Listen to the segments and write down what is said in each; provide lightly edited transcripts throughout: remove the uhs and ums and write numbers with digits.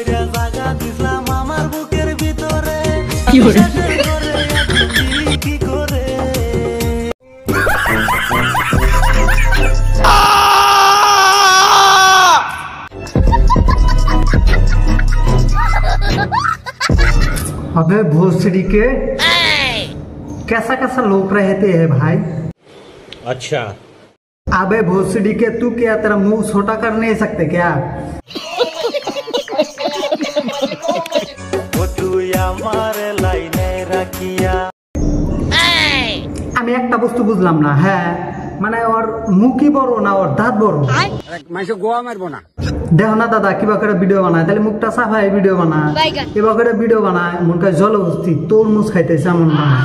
কইরা জায়গা দিলাম আমার বুকের ভিতরে কি করে কি করে अबे भोसड़ी के कैसा कैसा लोग रहते हैं भाई। अच्छा अबे भोसड़ी के तू क्या तेरा मुंह छोटा कर नहीं सकते क्या। আমি একটা বস্তু বুঝলাম না। হ্যাঁ মানে ওর মুখই বড় না ওর দাঁত বড়। মাইসে গোয়া মারবো না। দেখো না দাদা কিবা করে ভিডিও বানায় তাহলে মুখটা সাফাই ভিডিও বানায় কিবা করে ভিডিও বানায় মন কাছে জল বস্তি তরমুজ খাইতেছে এমন বানায়।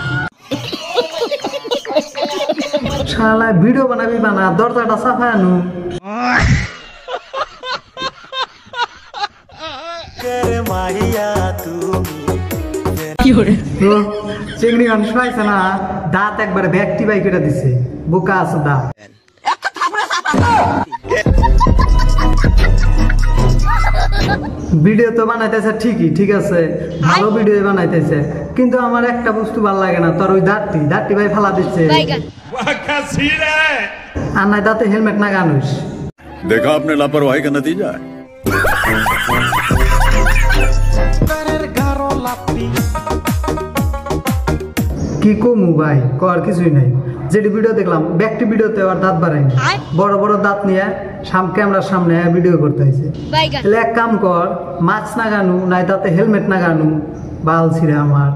শালা ভিডিও বানাবি বানা দরজাটা সাফাই আনু। কি করে চিংড়ি মানুষ পাইছে না দাঁত একবার ব্যাগটি বাই করে দিছে বোকা আছে দাঁত। ভিডিও তো বানাইতেছে ঠিকই ঠিক আছে ভালো ভিডিও বানাইতেছে কিন্তু আমার একটা বস্তু ভালো লাগে না তোর ওই দাঁতটি ভাই ফালা দিচ্ছে আর নাই দাঁতে হেলমেট না গানুস। देखा आपने लापरवाही का नतीजा है। কি কমু ভাই কর কিছুই নাই যেটি ভিডিও দেখলাম ব্যাকটি ভিডিওতে আর দাঁত বাড়ায়নি বড় বড় দাঁত নিয়ে ক্যামেরার সামনে ভিডিও করতে হয়েছে। তাহলে এক কাম কর মাস্ক না গানু নাই তাতে হেলমেট না গানু বাল ছিঁড়ে আমার।